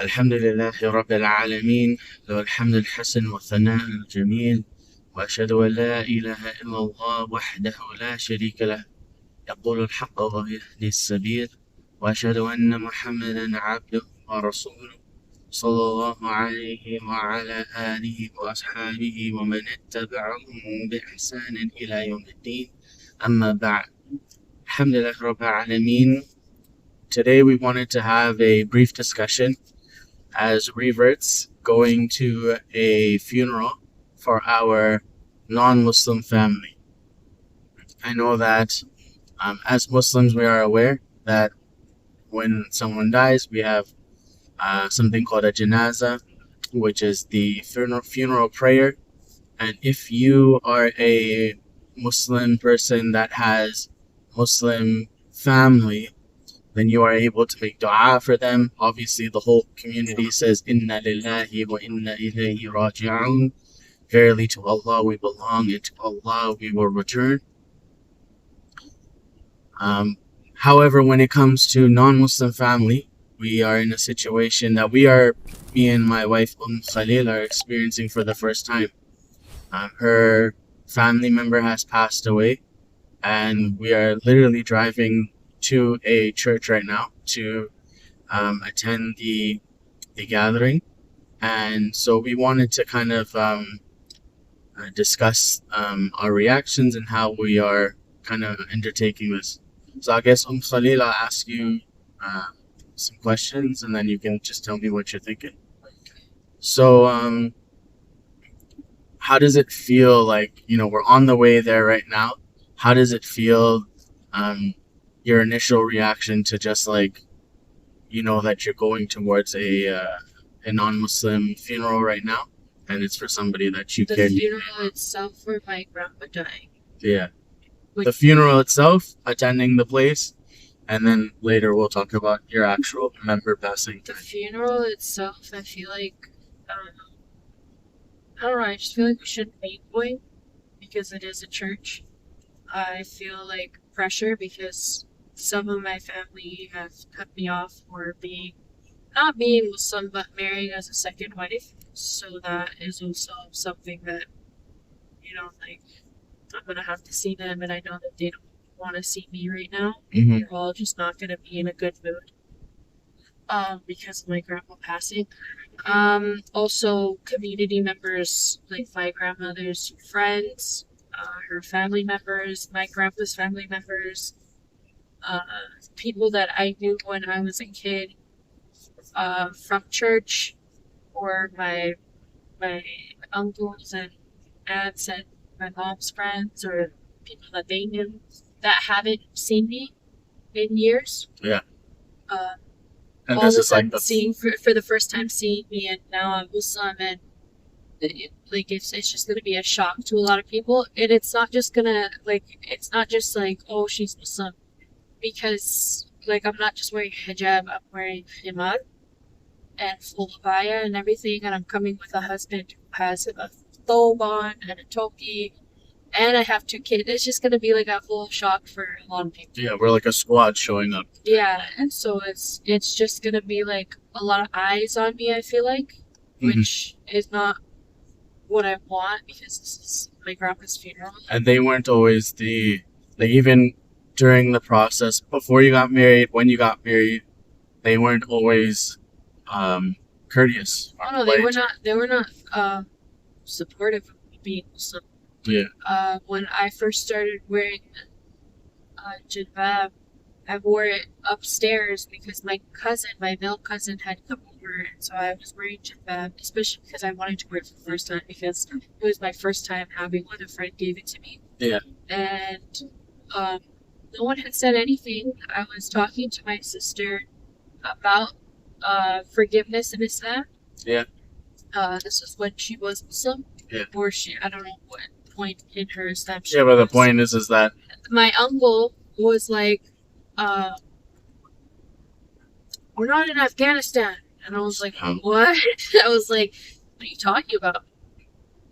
الحمد لله رب العالمين، له الحمد الحسن والثناء الجميل، وأشهد أن لا إله إلا الله وحده لا شريك له، يقول الحق ويهدي السبيل، وأشهد أن محمدا عبده ورسوله صلى الله عليه وعلى آله وأصحابه ومن اتبعهم بإحسان إلى يوم الدين. أما بعد. الحمد لله رب العالمين. Today we wanted to have a brief discussion as reverts going to a funeral for our non-Muslim family. I know that as Muslims we are aware that when someone dies we have something called a janaza, which is the funeral prayer. And if you are a Muslim person that has Muslim family, then you are able to make dua for them. Obviously, the whole community says, Inna lillahi wa inna ilayhi raji'un. Verily to Allah we belong, and to Allah we will return. However, when it comes to non-Muslim family, we are in a situation that me and my wife UMM-KHALIL are experiencing for the first time. Her family member has passed away, and we are literally driving to a church right now to attend the gathering. And so we wanted to kind of discuss our reactions and how we are kind of undertaking this. So I guess Khalil, I'll ask you some questions and then you can just tell me what you're thinking. So how does it feel like, we're on the way there right now? How does it feel, your initial reaction to just like, that you're going towards a non-Muslim funeral right now, and it's for somebody that you care. The funeral itself for my grandpa dying. Yeah. The funeral itself, attending the place, and then later we'll talk about your actual member passing. The funeral itself, I feel like, I don't know, I just feel like we shouldn't be going because it is a church. I feel like pressure because some of my family have cut me off for not being Muslim, but marrying as a second wife. So that is also something that, like, I'm going to have to see them, and I know that they don't want to see me right now. Mm-hmm. They're all just not going to be in a good mood because of my grandma passing. Also, community members, like my grandmother's friends, her family members, my grandpa's family members, people that I knew when I was a kid from church, or my uncles and aunts and my mom's friends, or people that they knew that haven't seen me in years. Yeah. And all of them seeing for the first time seeing me, and now I'm Muslim, and it's just gonna be a shock to a lot of people. And it's not just oh, she's Muslim, because I'm not just wearing hijab, I'm wearing himar and full abaya and everything, and I'm coming with a husband who has a thobe on and a topi, and I have 2 kids. It's just gonna be like a full shock for a lot of people. Yeah, we're like a squad showing up. Yeah, and so it's just gonna be like a lot of eyes on me, I feel like, which is not what I want, because this is my grandpa's funeral. And they weren't always even during the process, before you got married, when you got married, they weren't always courteous. Oh no, they were not supportive of me being Muslim. Yeah. When I first started wearing jilbab, I wore it upstairs because my male cousin had come over, and so I was wearing jilbab, especially because I wanted to wear it for the first time, because it was my first time having one. A friend gave it to me. Yeah. And no one had said anything. I was talking to my sister about forgiveness in Islam. Yeah. This was when she was Muslim. Yeah. Or I don't know what point in her Islam she Yeah, but the was. point is that My uncle was like, we're not in Afghanistan. And I was like, what? I was like, what are you talking about?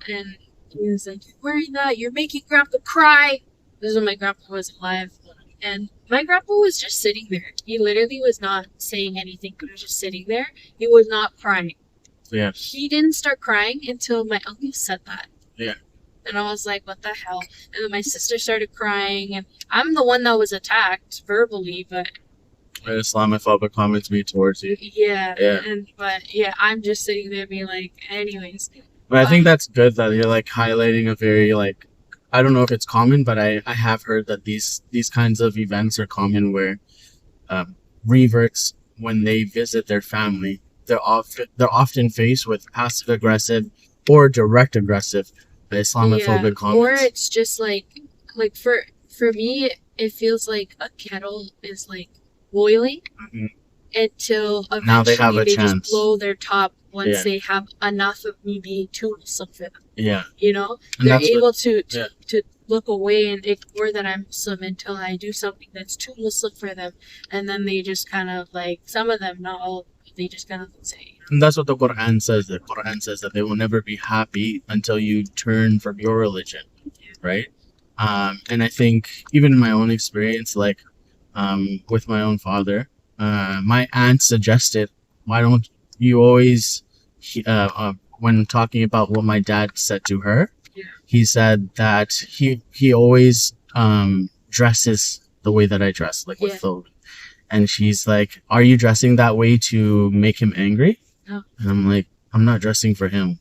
And he was like, you're wearing that, you're making grandpa cry. This is when my grandpa was alive. And my grandpa was just sitting there. He literally was not saying anything. He was just sitting there. He was not crying. Yeah. He didn't start crying until my uncle said that. Yeah. And I was like, what the hell? And then my sister started crying, and I'm the one that was attacked verbally, but Islamophobic comments made towards you. yeah. Yeah. I'm just sitting there being like, anyways. But I think that's good that you're like highlighting a very like, I don't know if it's common, but I have heard that these kinds of events are common where reverts, when they visit their family, they're often faced with passive aggressive or direct aggressive Islamophobic comments. Or it's just like for me, it feels like a kettle is like boiling until eventually Now they have a chance. just blow their top once Yeah. they have enough of me being too Muslim for them. Yeah. You know, And they're that's able what- to yeah. look away and ignore that I'm Muslim until I do something that's too Muslim for them, and then they just kind of like, some of them, not all, they just kind of say. And that's what the Quran says. The Quran says that they will never be happy until you turn from your religion, right? And I think even in my own experience, like with my own father, my aunt suggested, why don't you always, when talking about what my dad said to her, he said that he always dresses the way that I dress, like with clothes. And she's like, are you dressing that way to make him angry? No. And I'm like, I'm not dressing for him.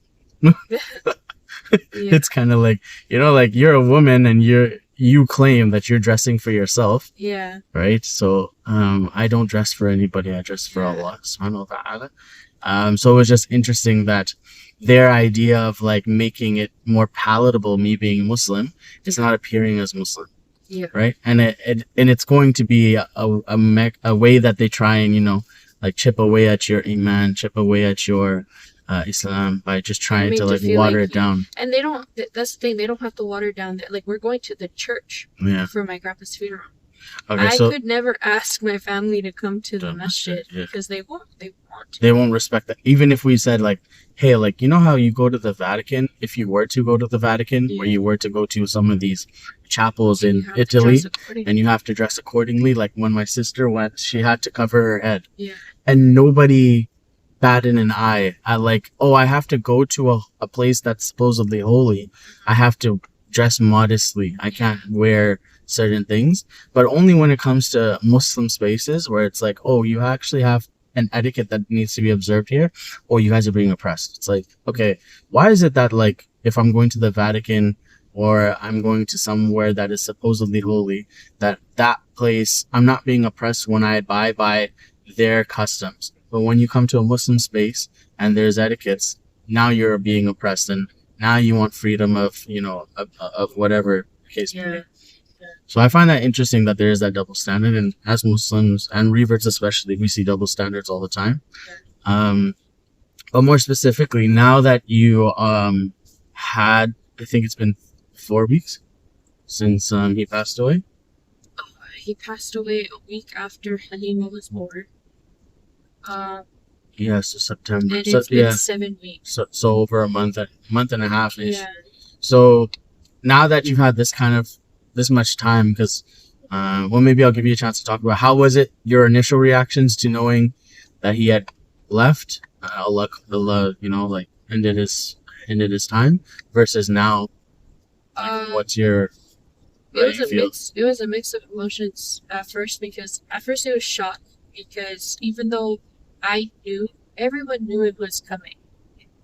It's kind of like, you know, like you're a woman and you claim that you're dressing for yourself. Yeah. Right? So I don't dress for anybody. I dress for Allah subhanahu wa ta'ala. So it was just interesting that their idea of like making it more palatable, me being Muslim, is not appearing as Muslim. Yeah. Right. And it's going to be a way that they try and, you know, like chip away at your iman, chip away at your Islam by just trying to like water it down. And they don't, that's the thing, they don't have to water it down. Like, we're going to the church for my grandpa's funeral. Okay, I could never ask my family to come to the masjid because they won't to. They won't respect that. Even if we said like, hey, like, you know how you go to the Vatican, if you were to go to the Vatican, where you were to go to some of these chapels in Italy, and you have to dress accordingly. Like when my sister went, she had to cover her head. Yeah. And nobody batted an eye at like, oh, I have to go to a place that's supposedly holy. I have to dress modestly. I can't wear certain things. But only when it comes to Muslim spaces where it's like, oh, you actually have an etiquette that needs to be observed here, or you guys are being oppressed. It's like, okay, why is it that like if I'm going to the Vatican or I'm going to somewhere that is supposedly holy, that place I'm not being oppressed when I abide by their customs, but when you come to a Muslim space and there's etiquettes, now you're being oppressed, and now you want freedom of, you know, of whatever case may be. So I find that interesting that there is that double standard, and as Muslims and reverts especially, we see double standards all the time. But more specifically, now that you had, I think it's been 4 weeks since he passed away. He passed away a week after Halima was born. Yeah, so September. And it's been 7 weeks. So over a month and a half ish. Yeah. So now that you've had this much time, because well, maybe I'll give you a chance to talk about how was it, your initial reactions to knowing that he had left, Allah, you know, like ended his time, versus now. What's your It was a mix of emotions at first, because at first it was shock, because even though everyone knew it was coming.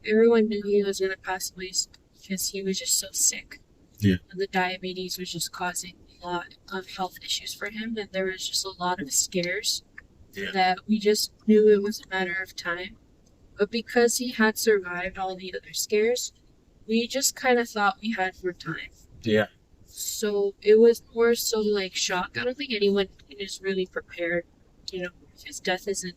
Everyone knew he was going to pass away because he was just so sick. Yeah. And the diabetes was just causing a lot of health issues for him, and there was just a lot of scares that we just knew it was a matter of time. But because he had survived all the other scares, we just kind of thought we had more time. Yeah. So it was more so like shock. I don't think anyone is really prepared. You know, his death isn't.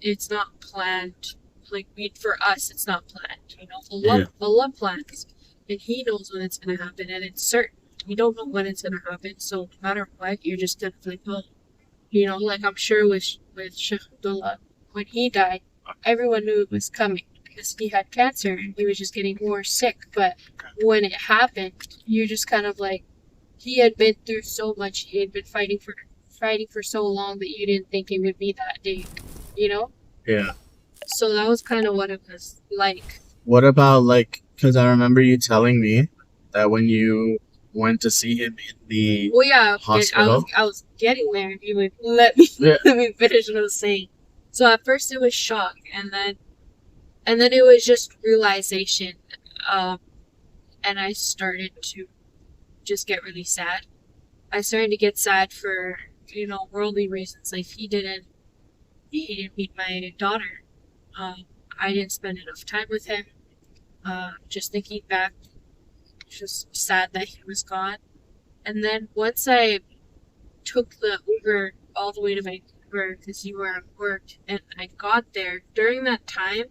It's not planned. Like for us, it's not planned. You know, Allah plans, and He knows when it's gonna happen, and it's certain. We don't know when it's gonna happen, so no matter what, you're just gonna like, oh, you know, like I'm sure with Sheikh Abdullah, when he died, everyone knew it was coming because he had cancer and he was just getting more sick. But when it happened, you're just kind of like, he had been through so much. He had been fighting for so long that you didn't think it would be that day, you know? Yeah. So that was kind of what it was like. What about like? Because I remember you telling me that when you went to see him in the Well, yeah, hospital. I was getting there. If you would let me Yeah. let me finish what I was saying. So at first it was shock, and then it was just realization, and I started to just get really sad. I started to get sad for worldly reasons. Like he didn't meet my daughter. I didn't spend enough time with him. Just thinking back, just sad that he was gone. And then once I took the Uber all the way to Vancouver because you were at work, and I got there, during that time,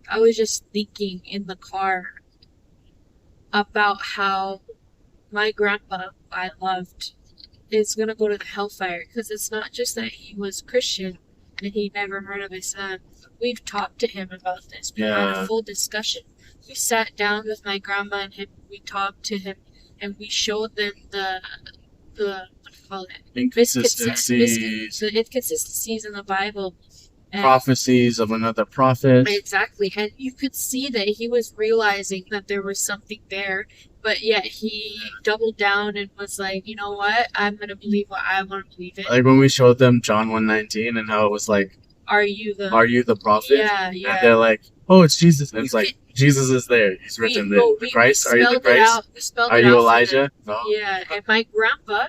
I was just thinking in the car about how my grandpa, who I loved, is going to go to the hellfire, because it's not just that he was Christian and he never heard of Islam. We've talked to him about this. We had a full discussion. We sat down with my grandma and him. We talked to him, and we showed them the what do you call it? Inconsistencies. The inconsistencies in the Bible. And prophecies of another prophet. exactly. And you could see that he was realizing that there was something there, but yet he doubled down and was like, you know what? I'm going to believe what I want to believe in. Like when we showed them John 1:19 and how it was like, Are you the prophet? Yeah, And they're like, oh, it's Jesus. And it's like, Jesus is there. He's written there. Christ? Are you the Christ? Are you Elijah? No. Yeah, and my grandpa,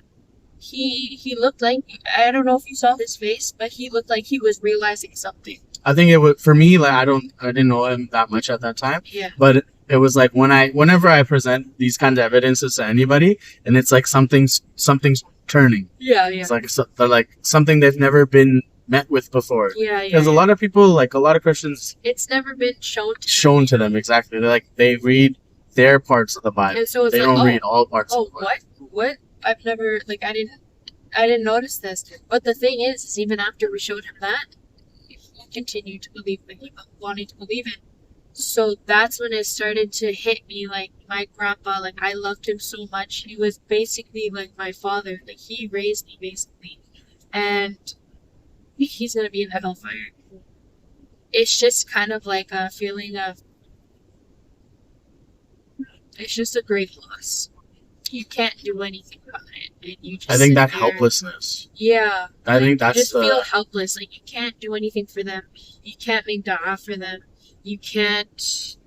he looked like, I don't know if you saw his face, but he looked like he was realizing something. I think it would, for me, like I didn't know him that much at that time. Yeah. But it was like whenever I present these kinds of evidences to anybody, and it's like something's turning. Yeah. It's like they're like something they've never been met with before. Yeah. Because a lot of people, like a lot of Christians, it's never been shown to them. Exactly. They're like, they read their parts of the Bible. And so it's they like, don't read all parts of the Bible. What? I've never, like, I didn't notice this. But the thing is even after we showed him that, he continued to believe what he wanted to believe in. So that's when it started to hit me, like, my grandpa, like, I loved him so much. He was basically like my father. Like, he raised me, basically. And he's gonna be in the hellfire. It's just kind of like a feeling of, it's just a great loss. You can't do anything about it, and you just I think that sit there. helplessness. Yeah. I think that's you just feel helpless. Like, you can't do anything for them. You can't make da'ah for them. You can't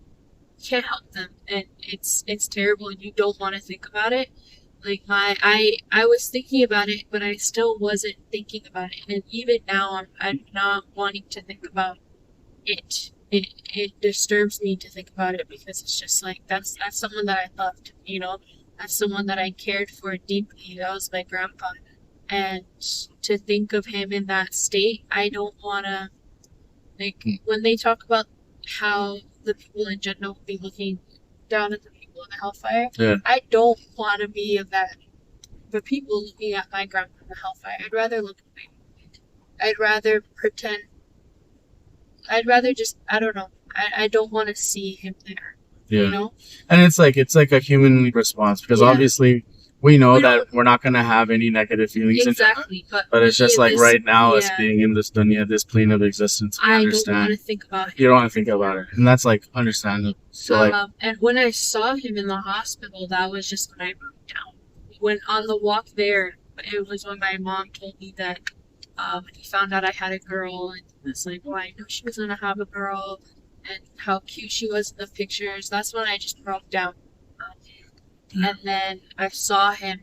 help them, and it's terrible, and you don't want to think about it. Like, I was thinking about it, but I still wasn't thinking about it, and even now I'm not wanting to think about it. It disturbs me to think about it, because it's just like, that's someone that I loved, that's someone that I cared for deeply. That was my grandpa, and to think of him in that state, I don't want to, like, when they talk about how the people in Jannah will be looking down at the people in the hellfire, yeah. I don't want to be of that. The people looking at my grandpa in the hellfire, I'd rather look away. I'd rather pretend. I'd rather just, I don't know. I don't want to see him there. Yeah. And it's like a human response, because obviously we know that we're not going to have any negative feelings. Exactly. But it's just like right now, us being in this dunya, this plane of existence, I don't want to think about it. You don't want to think about it. And that's like understandable. So like, and when I saw him in the hospital, that was just when I broke down. When on the walk there, it was when my mom told me that he found out I had a girl, and it's like, well, I knew she was going to have a girl, and how cute she was in the pictures. That's when I just broke down. And then I saw him,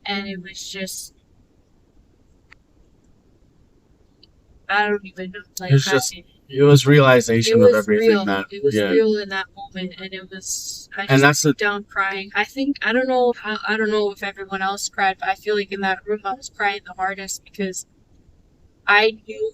and it was just, I don't even know. Like, it was realization of everything. Real. It was real in that moment, and it was. I just broke down crying. I don't know if everyone else cried, but I feel like in that room I was crying the hardest, because I knew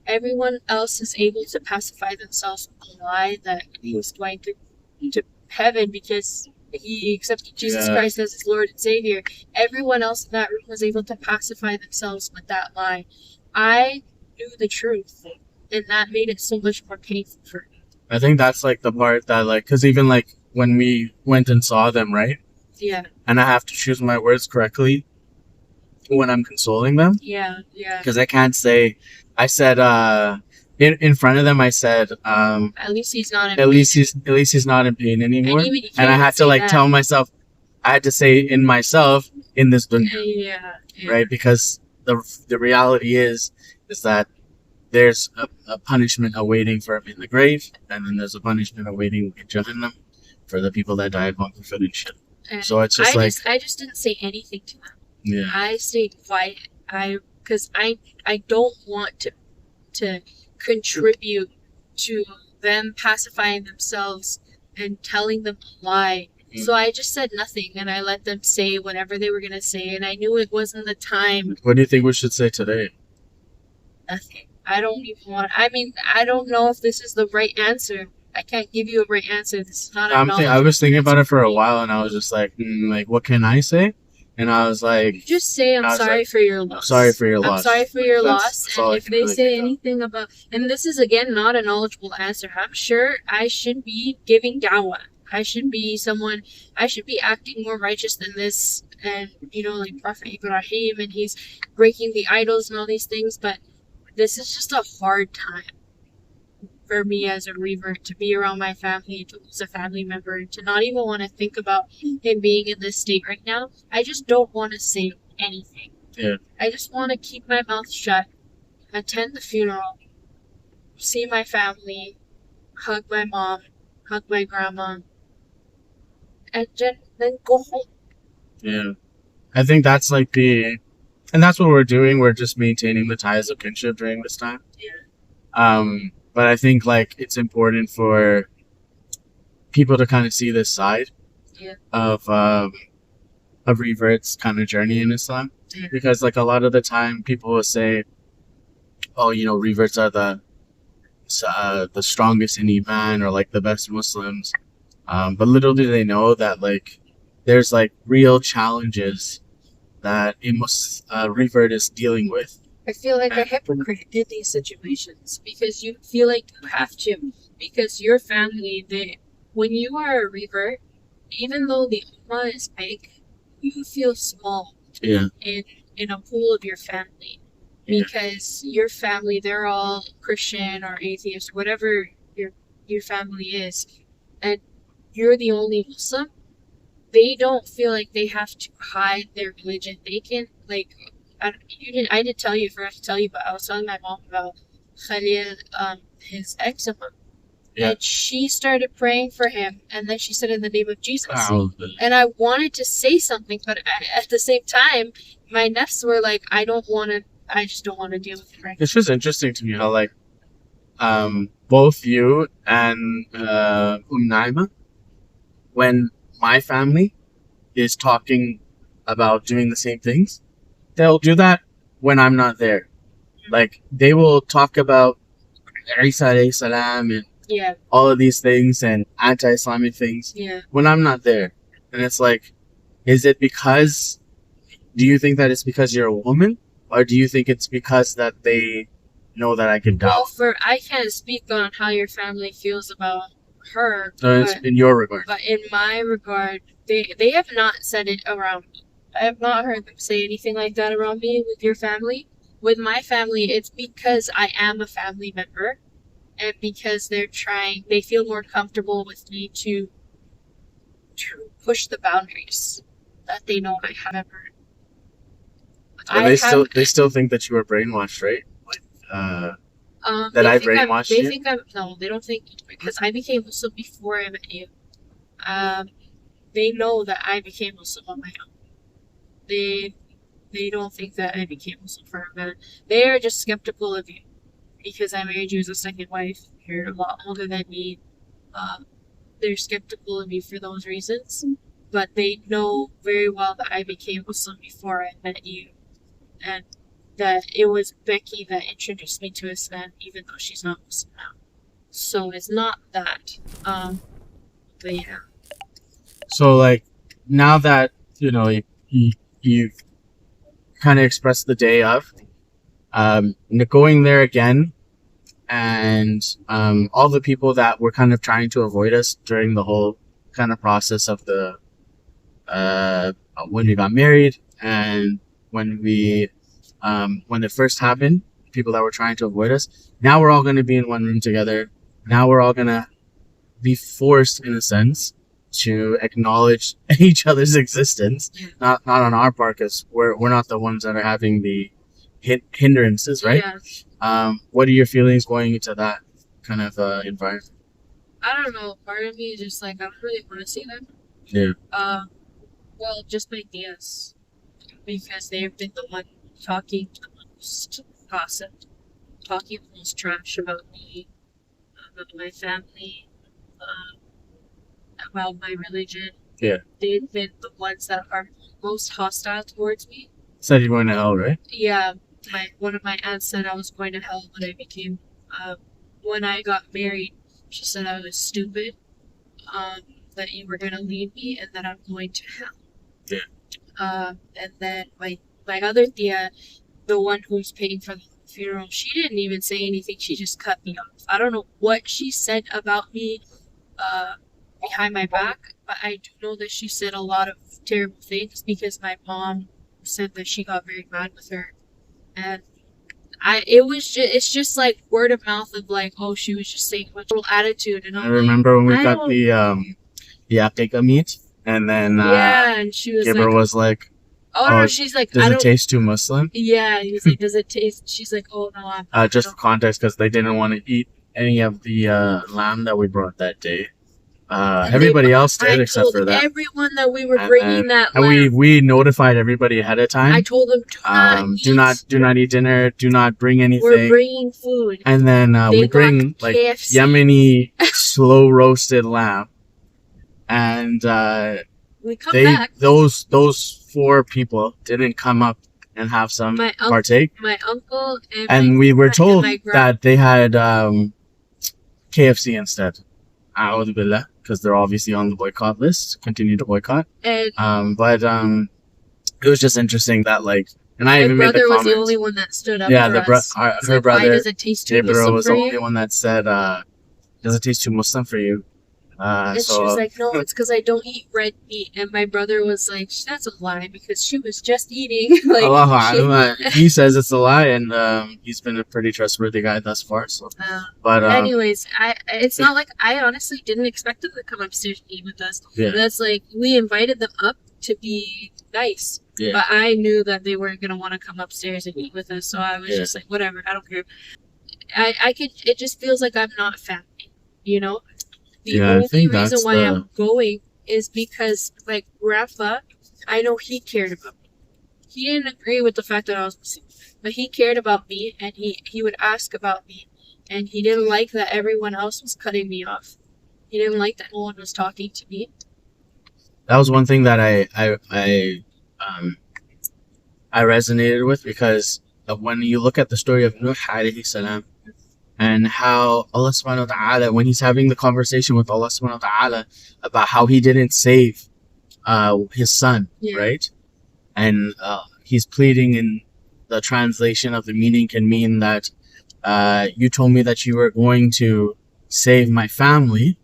everyone else is able to pacify themselves with the lie that he was going to heaven because he accepted Jesus Christ as his Lord and Savior. Everyone else in that room was able to pacify themselves with that lie. I knew the truth, and that made it so much more painful for me. I think that's like the part that, like, because even like when we went and saw them, right? Yeah. and I have to choose my words correctly when I'm consoling them. Yeah. Because I can't say, I said, in front of them, I said, At least he's not in at pain. least he's not in pain anymore. And even you And I can't had to say like that. tell myself, I had to say in myself, in this dunya, Yeah. right? Because the reality is that there's a punishment awaiting for him in the grave, and then there's a punishment awaiting in Jahannam for the people that died on the ship. And So it's just I just didn't say anything to them. yeah, I stayed quiet. Because I don't want to contribute to them pacifying themselves and telling them a lie. So I just said nothing, and I let them say whatever they were gonna say, and I knew it wasn't the time. What do you think we should say today? Nothing. I don't even want. I mean, I don't know if this is the right answer. I can't give you a right answer. This is not a I was thinking about it for a while, and I was just like, like, what can I say? And I was like, just say I'm sorry for your loss. Sorry for your loss. I'm sorry for your loss. That's And if they say anything about, and this is again not a knowledgeable answer, I'm sure I should be giving dawah. I should be someone. I should be acting more righteous than this. And like Prophet Ibrahim, and he's breaking the idols and all these things. But this is just a hard time for me as a revert, to be around my family, to lose a family member, to not even want to think about him being in this state right now. I just don't want to say anything. Yeah. I just want to keep my mouth shut, attend the funeral, see my family, hug my mom, hug my grandma, and then go home. Yeah. I think that's like and that's what we're doing. We're just maintaining the ties of kinship during this time. Yeah. But I think like it's important for people to kind of see this side of revert's kind of journey in Islam, because like a lot of the time people will say, oh, reverts are the strongest in Iman, or like the best Muslims, but little do they know that like there's like real challenges that a revert is dealing with. I feel like a hypocrite in these situations, because you feel like you have to, because your family, when you are a revert, even though the ummah is big, you feel small in a pool of your family, because your family, they're all Christian or atheist, whatever your family is, and you're the only Muslim. They don't feel like they have to hide their religion. They can I didn't tell you, forgot to tell you, but I was telling my mom about Khalil, his eczema. Yeah. And she started praying for him, and then she said, in the name of Jesus. Wow. And I wanted to say something, but at the same time, my nafs were like, I just don't want to deal with it right now. It's just interesting to me how, like, both you and Naima, when my family is talking about doing the same things, they'll do that when I'm not there. Like, they will talk about Isa alayhi salam and all of these things and anti-Islamic things when I'm not there. And it's like, do you think that it's because you're a woman? Or do you think it's because that they know that I can doubt? Well, I can't speak on how your family feels about her. It's in your regard. But in my regard, they have not said it around me. I have not heard them say anything like that around me with your family. With my family, it's because I am a family member, and because they feel more comfortable with me to push the boundaries that they know I have ever. They still think that you were brainwashed, right? That I brainwashed you? They don't think, because I became Muslim before I met you. They know that I became Muslim on my own. They don't think that I became Muslim for a minute. They are just skeptical of you because I married you as a second wife. You're a lot older than me. They're skeptical of you for those reasons, but they know very well that I became Muslim before I met you, and that it was Becky that introduced me to Islam, even though she's not Muslim now. So it's not that. But yeah. So like, now that you've kind of expressed the day of going there again, and all the people that were kind of trying to avoid us during the whole kind of process of the when we got married, and when it first happened, people that were trying to avoid us. Now we're all going to be in one room together. Now we're all going to be forced, in a sense, to acknowledge each other's existence. Not on our part, because we're not the ones that are having the hindrances, right? Yeah. What are your feelings going into that kind of environment? I don't know. Part of me is just like I don't really want to see them. Yeah. Well, just my tias, because they've been the one talking the most gossip, talking the most trash about me, about my family, about my religion. Yeah. They've been the ones that are most hostile towards me. Said you're going to hell, right? Yeah, one of my aunts said I was going to hell when I got married. She said I was stupid, that you were going to leave me, and that I'm going to hell. Yeah. And then my other tia, the one who's paying for the funeral, she didn't even say anything. She just cut me off. I don't know what she said about me behind my back, but I do know that she said a lot of terrible things, because my mom said that she got very mad with her, and it's just like word of mouth of like, oh, she was just saying much little attitude, and I remember when we got the aqiqah meat, and then yeah, and she was Gibber like, was like, oh no, she's like, does it taste too Muslim? Yeah, he was like, does it taste? She's like, oh no, I'm not. Just for context, because they didn't want to eat any of the lamb that we brought that day. Everybody else did, except for that. Everyone that we were bringing that lamb. And we notified everybody ahead of time. I told them, do not eat dinner. Do not bring anything. We're bringing food. And then we bring like KFC. Yemeni slow roasted lamb, and we come back. Those 4 people didn't come up and have some partake. My uncle and we were told that they had KFC instead. A'udhu billah, because they're obviously on the boycott list. Continue to boycott. But it was just interesting that like, and I even made the comment. My brother was the only one that stood up. Yeah, for us. Her brother. Why does it taste too Muslim was for the you? only one that said, "Does it taste too Muslim for you?" And she was like, no, it's because I don't eat red meat. And my brother was like, that's a lie, because she was just eating. Like, he says it's a lie, and he's been a pretty trustworthy guy thus far. So, but anyways, it's not like I honestly didn't expect them to come upstairs and eat with us. Yeah. That's like, we invited them up to be nice, but I knew that they weren't gonna want to come upstairs and eat with us. So I was just like, whatever, I don't care. It just feels like I'm not family, you know. The only reason why I'm going is because, like, Rafa, I know he cared about me. He didn't agree with the fact that I was Muslim, but he cared about me, and he would ask about me, and he didn't like that everyone else was cutting me off. He didn't like that no one was talking to me. That was one thing that I resonated with, because when you look at the story of Nuh alayhi salam, and how Allah subhanahu wa ta'ala, when he's having the conversation with Allah subhanahu wa ta'ala about how he didn't save his son, right? And he's pleading, in the translation of the meaning can mean that you told me that you were going to save my family,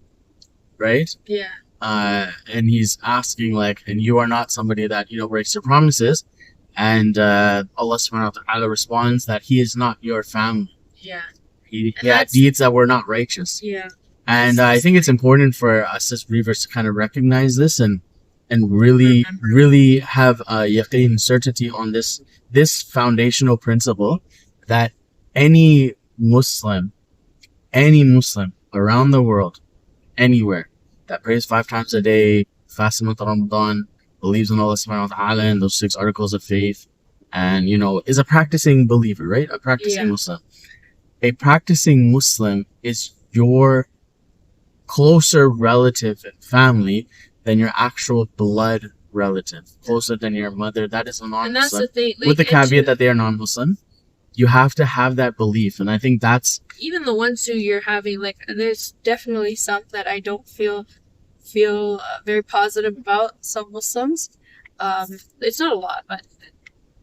right? Yeah. And he's asking like, and you are not somebody that, breaks your promises. And Allah subhanahu wa ta'ala responds that he is not your family. Yeah. He had deeds that were not righteous. Yeah. And I think it's important for us as Reverts to kind of recognize this and really have a yaqeen, certainty on this foundational principle, that any Muslim around the world, anywhere, that prays 5 times a day, fasts in Ramadan, believes in Allah subhanahu wa ta'ala and those 6 articles of faith, and is a practicing believer, right? A practicing Muslim. A practicing Muslim is your closer relative and family than your actual blood relative, closer than your mother. That is a non-Muslim. And that's the thing. Like, with the caveat that they are non-Muslim, you have to have that belief. And I think that's... Even the ones who you're having, like, there's definitely some that I don't feel very positive about, some Muslims. It's not a lot, but...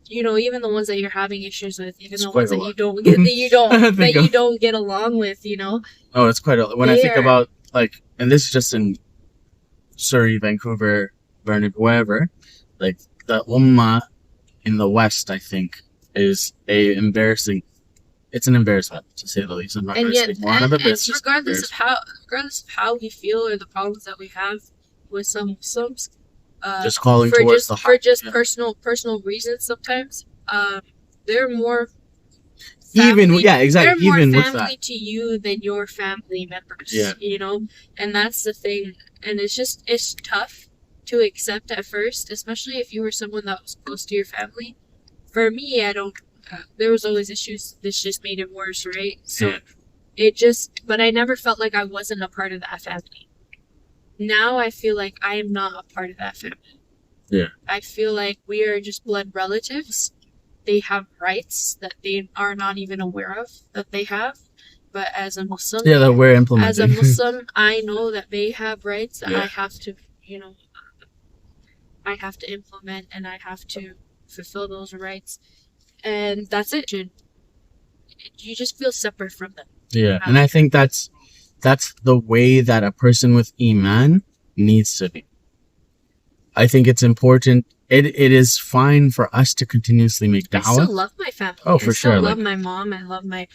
even the ones that you're having issues with, even the ones that you don't get along with, Oh, it's quite a lot. When I think about, like, and this is just in Surrey, Vancouver, Vernon, wherever, like the Ummah in the West, I think, is it's an embarrassment to say the least. I'm not going to speak more on it, but it's just regardless of how we feel or the problems that we have with some Muslims, just calling for towards the heart. For just personal reasons sometimes, they're more family, exactly. They're more even family with that to you than your family members. Yeah. You know, and that's the thing. And it's tough to accept at first, especially if you were someone that was close to your family. For me, I don't. There was always issues. This just made it worse, right? So but I never felt like I wasn't a part of that family. Now I feel like I am not a part of that family. Yeah. I feel like we are just blood relatives. They have rights that they are not even aware of that they have. But as a Muslim, that we're implementing. As a Muslim, I know that they have rights that I have to, I have to implement, and I have to fulfill those rights. And that's it. You just feel separate from them. Yeah, and I think that's the way that a person with Iman needs to be. I think it's important. It is fine for us to continuously make da'wah. I still love my family. Oh, for sure. I love my mom. I love my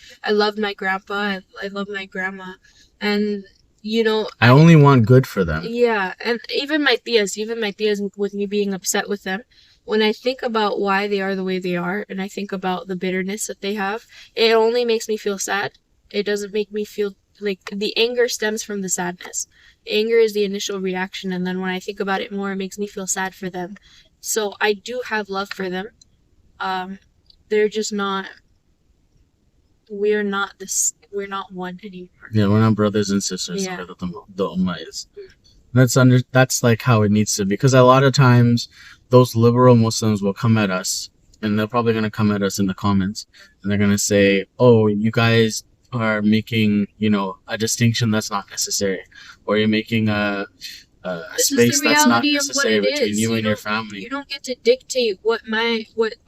grandpa. I love my grandma. And, I only want good for them. Yeah. And even my tias, with me being upset with them, when I think about why they are the way they are, and I think about the bitterness that they have, it only makes me feel sad. It doesn't make me feel like the anger stems from the sadness. Anger is the initial reaction, and then when I think about it more, it makes me feel sad for them. So I do have love for them. They're just not. We're not one anymore. Yeah, we're not brothers and sisters. Yeah. The Ummah is. That's like how it needs to be. Because a lot of times, those liberal Muslims will come at us, and they're probably going to come at us in the comments, and they're going to say, "Oh, you guys are making, a distinction that's not necessary, or you're making a space that's not necessary between you and your family. You don't get to dictate what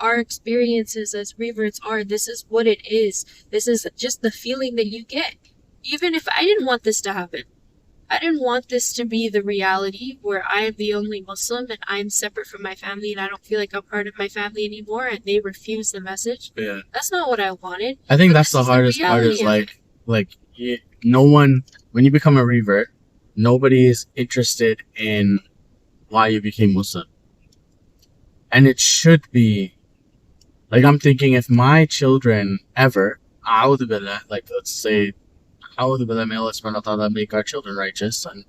our experiences as reverts are. This is what it is. This is just the feeling that you get. Even if I didn't want this to happen, I didn't want this to be the reality where I am the only Muslim and I'm separate from my family and I don't feel like I'm part of my family anymore and they refuse the message. Yeah. That's not what I wanted. I think that's the hardest part is no one, when you become a revert, nobody is interested in why you became Muslim. And it should be, I'm thinking if my children ever, a'udhu billah, let's say, a'udhu billah, may Allah subhanahu wa ta'ala make our children righteous and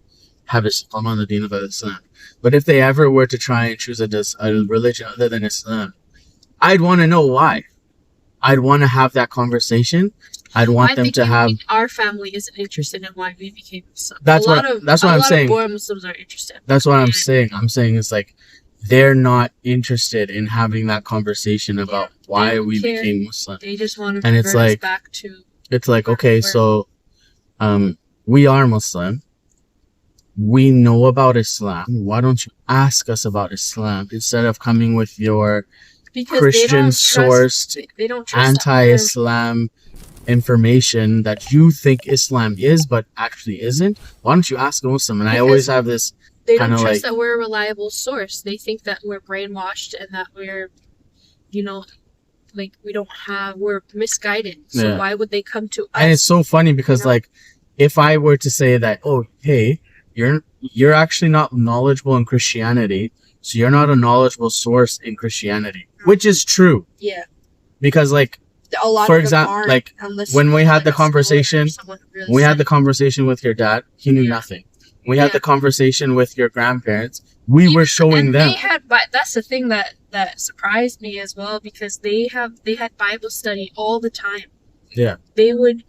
have Islam on the deen of Islam. But if they ever were to try and choose a religion other than Islam, I'd want to know why. I'd want to have that conversation. I'd want them to have. Our family isn't interested in why we became Muslim. That's what I'm saying. A lot of Muslims are interested. That's what I'm saying. I'm saying it's they're not interested in having that conversation about why we became Muslim. They just want to revert us back to. It's okay, so, we are Muslim. We know about Islam. Why don't you ask us about Islam instead of coming with your Christian-sourced anti-Islam information that you think Islam is but actually isn't? Why don't you ask a Muslim? And I always have this they don't trust that we're a reliable source. They think that we're brainwashed and that we're we're misguided. So why would they come to us? And it's so funny because if I were to say that, oh, hey, you're actually not knowledgeable in Christianity, so you're not a knowledgeable source in Christianity, which is true. Yeah. Because a lot for example, when we had the conversation, the conversation with your dad, he knew nothing. We had the conversation with your grandparents. We were showing them. That's the thing that surprised me as well, because they had Bible study all the time. Yeah. They would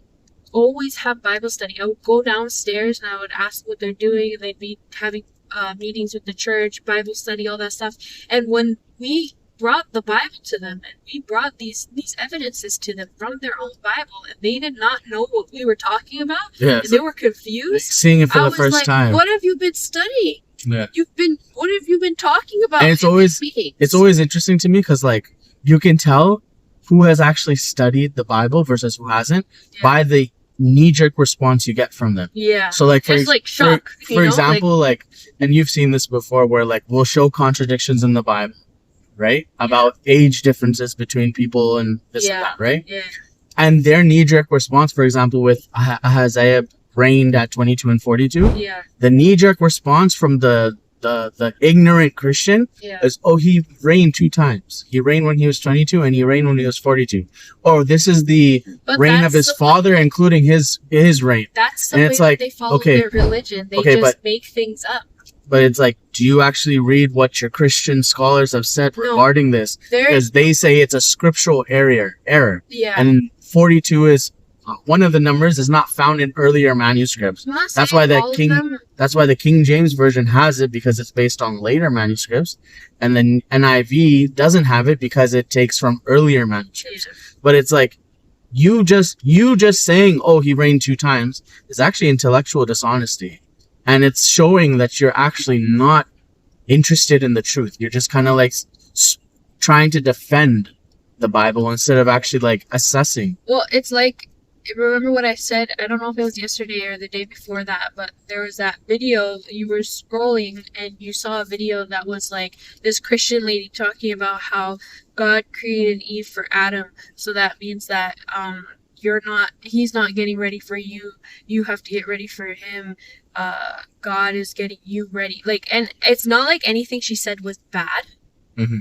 always have Bible study. I would go downstairs and I would ask what they're doing. They'd be having meetings with the church, Bible study, all that stuff. And when we brought the Bible to them and we brought these evidences to them from their own Bible, and they did not know what we were talking about. Yeah. They were confused. Seeing it for the first time. What have you been studying? Yeah. What have you been talking about? And it's always interesting to me because you can tell who has actually studied the Bible versus who hasn't by the knee-jerk response you get from them. Yeah. So like It's like shock. for example, like, and you've seen this before, where like we'll show contradictions in the Bible, right? About age differences between people and this and that, right? Yeah. And their knee-jerk response, for example, with Ahaziah reigned at 22 and 42, Yeah. the knee-jerk response from the ignorant Christian is, oh, he reigned 2 times. He reigned when he was 22 and he reigned when he was 42. Oh, this is the reign of his father, including his reign. That's the way it's like, they follow their religion. They make things up. But it's like, do you actually read what your Christian scholars have said regarding this? Because they say it's a scriptural error. Yeah. And 42 is one of the numbers is not found in earlier manuscripts. That's why the King James version has it, because it's based on later manuscripts, and then NIV doesn't have it because it takes from earlier manuscripts. But it's like, you just saying, oh, he reigned 2 times is actually intellectual dishonesty, and it's showing that you're actually not interested in the truth. You're just kind of like trying to defend the Bible instead of actually like assessing. Well, it's like, remember what I said? I don't know if it was yesterday or the day before that, but there was that video, you were scrolling and you saw a video that was like this Christian lady talking about how God created Eve for Adam, so that means that he's not getting ready for you, you have to get ready for him. God is getting you ready. Like, and it's not like anything she said was bad. Mm-hmm.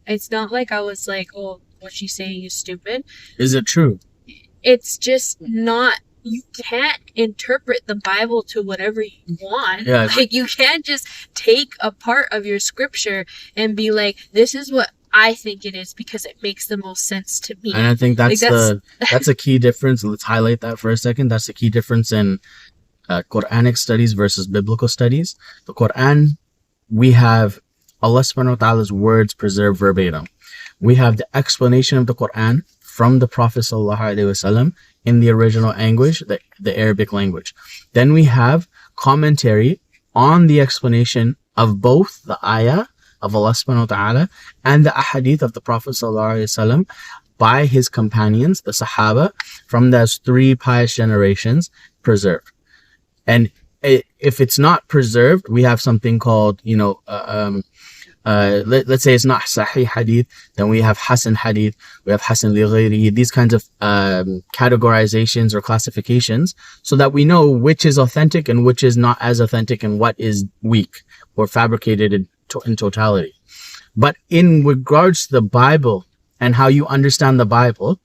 It's not like I was like, oh, what she's saying is stupid. Is it true? It's just not, you can't interpret the Bible to whatever you want. Yeah. Like, you can't just take a part of your scripture and be like, this is what I think it is because it makes the most sense to me. And I think that's a key difference. Let's highlight that for a second. That's the key difference in Quranic studies versus biblical studies. The Quran, we have Allah subhanahu wa ta'ala's words preserved verbatim. We have the explanation of the Quran from the Prophet sallallahu alaihi wasallam in the original language, the Arabic language. Then we have commentary on the explanation of both the ayah of Allah subhanahu wa ta'ala and the ahadith of the Prophet sallallahu alaihi wasallam by his companions, the Sahaba, from those 3 pious generations preserved. And if it's not preserved, we have something called, let's say it's not Sahih Hadith, then we have Hasan Hadith, we have Hasan li ghayrihi, these kinds of categorizations or classifications, so that we know which is authentic and which is not as authentic and what is weak or fabricated in totality. But in regards to the Bible and how you understand the Bible,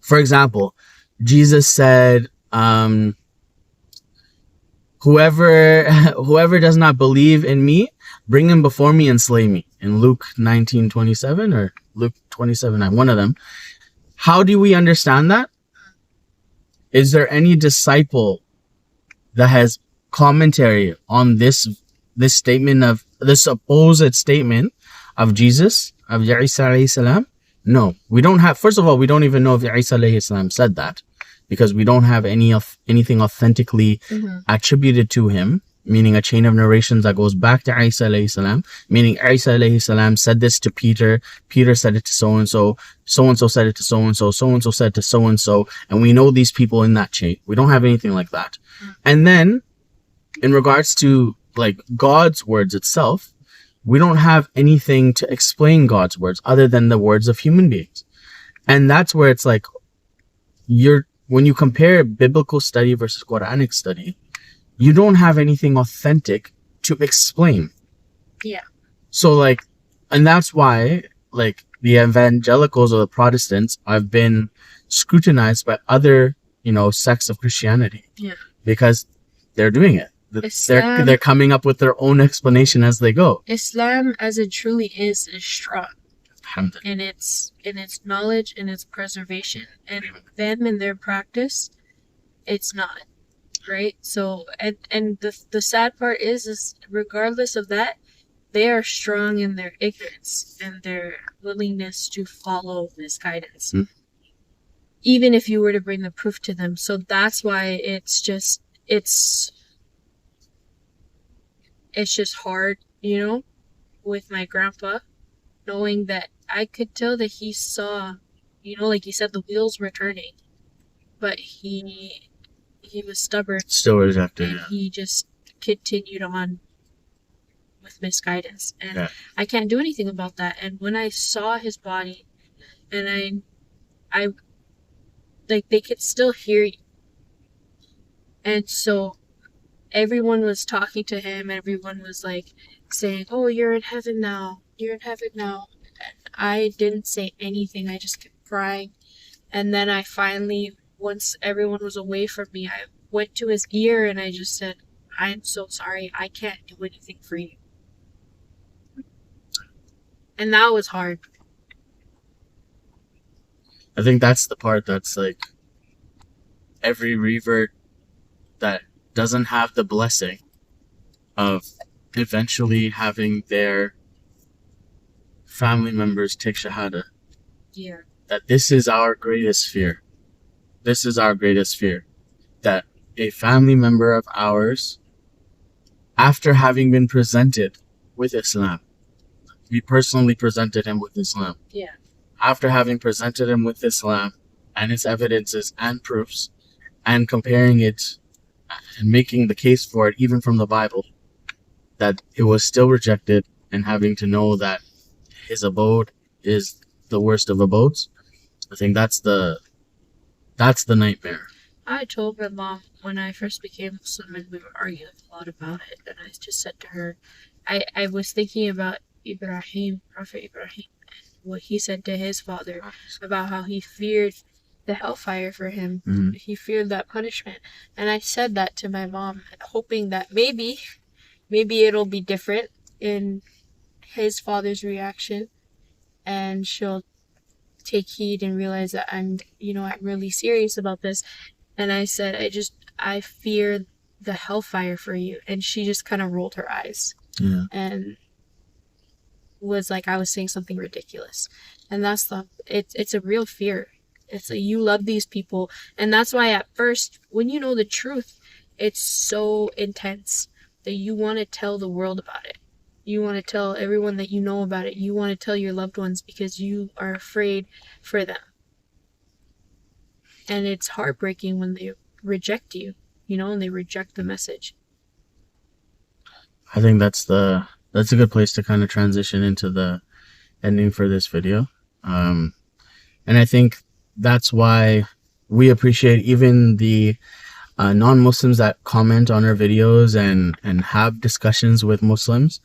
for example, Jesus said, whoever does not believe in me, bring him before me and slay me, in Luke 19:27 or Luke 27:9, one of them. How do we understand that? Is there any disciple that has commentary on this statement of this supposed statement of Jesus, of Isa alayhi salam? No, we don't have. First of all, we don't even know if Isa alayhi salam said that, because we don't have anything authentically attributed to him, meaning a chain of narrations that goes back to Isa alayhi salam, meaning Isa alayhi salam said this to Peter, Peter said it to so-and-so, so-and-so said it to so-and-so, so-and-so said to so-and-so, and we know these people in that chain. We don't have anything like that. And then, in regards to like God's words itself, we don't have anything to explain God's words other than the words of human beings. And that's where it's like, when you compare biblical study versus Quranic study, you don't have anything authentic to explain. Yeah. So like, and that's why like the evangelicals or the Protestants have been scrutinized by other, sects of Christianity. Yeah. Because they're doing it. They're coming up with their own explanation as they go. Islam, as it truly is strong in its knowledge and its preservation, and them in their practice, it's not. Right? So, and the sad part is regardless of that, they are strong in their ignorance and their willingness to follow this guidance. Even if you were to bring the proof to them. So that's why it's just hard, with my grandpa, knowing that I could tell that he saw, like you said, the wheels were turning. but he was stubborn. Still rejected. And he just continued on with misguidance, and Yeah. I can't do anything about that. And when I saw his body, and I like, they could still hear you, and so everyone was talking to him. Everyone was like saying, "Oh, you're in heaven now. You're in heaven now." And I didn't say anything. I just kept crying. And then I finally, once everyone was away from me, I went to his ear and I just said, "I'm so sorry. I can't do anything for you." And that was hard. I think that's the part that's like every revert that doesn't have the blessing of eventually having their family members take Shahada. Yeah. That this is our greatest fear. This is our greatest fear. That a family member of ours, after having been presented with Islam, we personally presented him with Islam. Yeah. After having presented him with Islam and its evidences and proofs, and comparing it and making the case for it even from the Bible, that it was still rejected, and having to know that his abode is the worst of abodes. I think that's the nightmare. I told my mom when I first became Muslim, and we were arguing a lot about it, and I just said to her, I was thinking about Ibrahim, Prophet Ibrahim, what he said to his father about how he feared the hellfire for him. Mm-hmm. He feared that punishment. And I said that to my mom, hoping that maybe it'll be different in his father's reaction, and she'll take heed and realize that I'm really serious about this. And I said, I fear the hellfire for you. And she just kind of rolled her eyes. Yeah. And was like I was saying something ridiculous. And that's it's a real fear. It's like, you love these people, and that's why at first, when you know the truth, it's so intense that you want to tell the world about it. You want to tell everyone that you know about it. You want to tell your loved ones because you are afraid for them. And it's heartbreaking when they reject you, and they reject the message. I think that's a good place to kind of transition into the ending for this video. And I think that's why we appreciate even the non-Muslims that comment on our videos and have discussions with Muslims,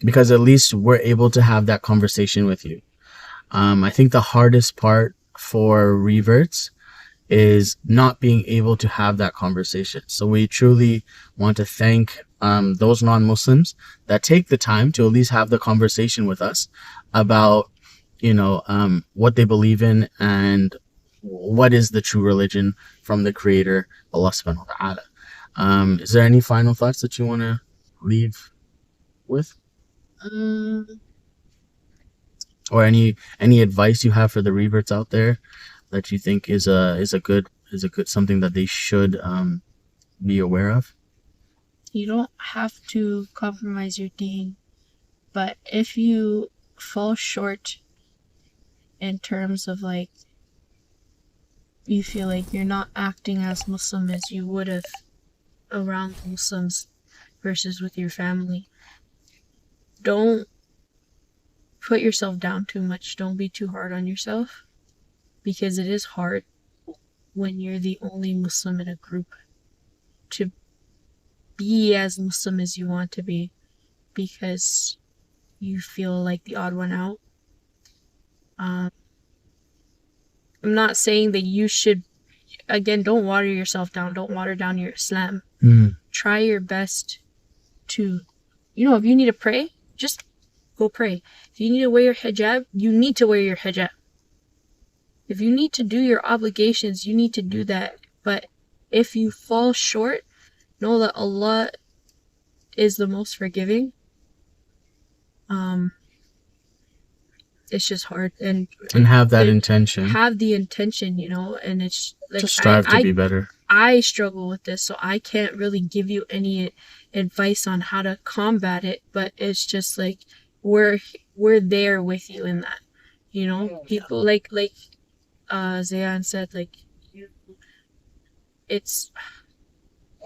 because at least we're able to have that conversation with you. I think the hardest part for reverts is not being able to have that conversation. So we truly want to thank those non-Muslims that take the time to at least have the conversation with us about what they believe in and what is the true religion from the Creator, Allah subhanahu wa ta'ala. Is there any final thoughts that you want to leave with? Or any advice you have for the reverts out there that you think is a good something that they should be aware of? You don't have to compromise your deen, but if you fall short in terms of like you feel like you're not acting as Muslim as you would have around Muslims versus with your family, don't put yourself down too much. Don't be too hard on yourself, because it is hard when you're the only Muslim in a group to be as Muslim as you want to be, because you feel like the odd one out. I'm not saying that you should, again, don't water yourself down. Don't water down your Islam. Try your best to, if you need to pray, just go pray. If you need to wear your hijab, you need to wear your hijab. If you need to do your obligations, you need to do that. But if you fall short, know that Allah is the most forgiving. It's just hard, and have that intention. Have the intention, and it's like just strive to be better. I struggle with this, so I can't really give you any advice on how to combat it. But it's just like we're there with you in that, people like Zayan said, like it's,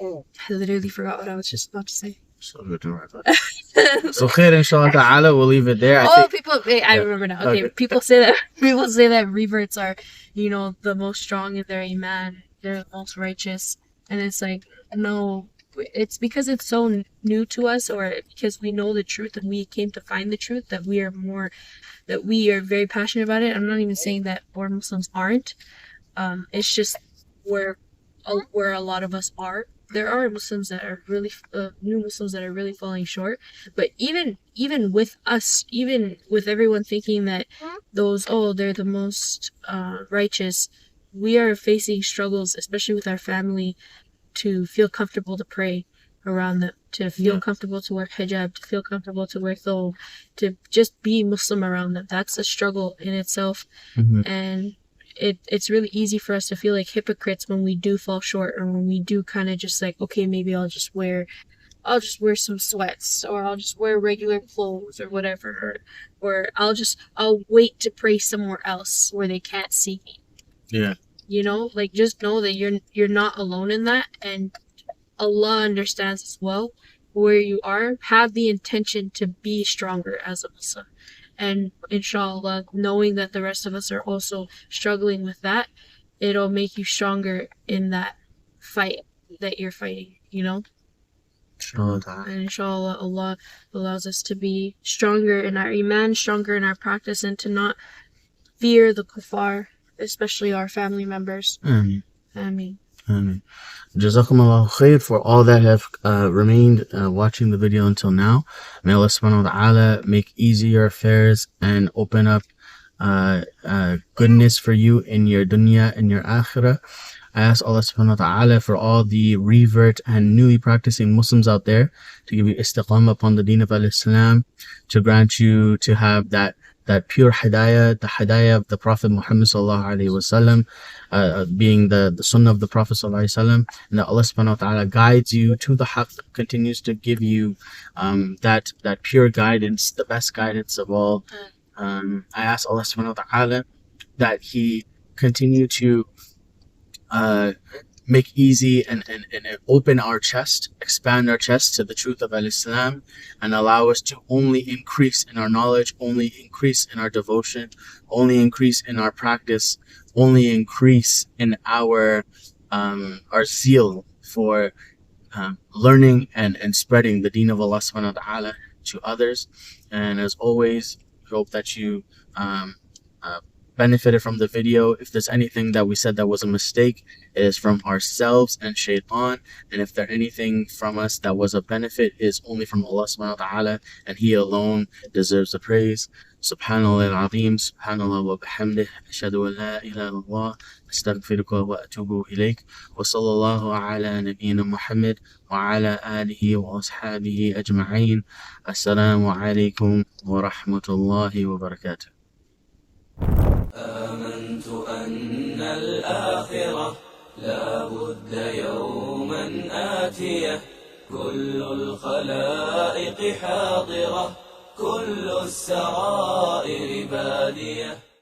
I literally forgot what I was just about to say. So good to wrap up. So khair, inshallah ta'ala, we'll leave it there. I remember now. Okay, people say that reverts are, the most strong in their iman, they're the most righteous, and it's like, no, it's because it's so new to us, or because we know the truth and we came to find the truth, that we are very passionate about it. I'm not even saying that more Muslims aren't. It's just where a lot of us are. There are Muslims that are really new Muslims that are really falling short. But even with us, even with everyone thinking that they're the most righteous, we are facing struggles, especially with our family, to feel comfortable to pray around them, to feel comfortable to wear hijab, to feel comfortable to wear thobe, to just be Muslim around them. That's a struggle in itself. And it's really easy for us to feel like hypocrites when we do fall short, or when we do kind of just like, okay, maybe I'll just wear some sweats, or I'll just wear regular clothes or whatever, or I'll wait to pray somewhere else where they can't see me. Yeah. Like, just know that you're not alone in that, and Allah understands as well where you are. Have the intention to be stronger as a Muslim. And inshallah, knowing that the rest of us are also struggling with that, it'll make you stronger in that fight that you're fighting, Inshallah. And inshallah, Allah allows us to be stronger in our iman, stronger in our practice, and to not fear the kuffar, especially our family members. Ameen. Ameen. Ameen. Jazakumullahu khair for all that have remained watching the video until now. May Allah subhanahu wa ta'ala make easier affairs and open up goodness for you in your dunya and your akhirah. I ask Allah subhanahu wa ta'ala for all the revert and newly practicing Muslims out there to give you istiqamah upon the deen of al-Islam, to grant you to have that pure hidayah, the hidayah of the Prophet Muhammad sallallahu alaihi wasallam, being the sunnah of the Prophet sallallahu alaihi wasallam, and that Allah subhanahu wa ta'ala guides you to the haqq, continues to give you that pure guidance, the best guidance of all. I ask Allah subhanahu wa ta'ala that He continue to make easy and open our chest, expand our chest to the truth of al-Islam, and allow us to only increase in our knowledge, only increase in our devotion, only increase in our practice, only increase in our zeal for learning and spreading the deen of Allah subhanahu wa ta'ala to others. And as always, we hope that you benefited from the video. If there's anything that we said that was a mistake, it is from ourselves and shaitan. And if there's anything from us that was a benefit, it is only from Allah subhanahu wa ta'ala, and He alone deserves the praise. Subhanallah al-Azim, Subhanallah wa bihamdih, ashhadu an la ilaha illallah, astaghfiruka wa atubu ilayk, wa sallallahu ala nabiyyina Muhammad wa ala alihi wa ashabihi ajma'in. Assalamu alaikum wa rahmatullahi wa barakatuh. آمنت أن الآخرة لا بد يوما آتية كل الخلائق حاضرة كل السرائر بادية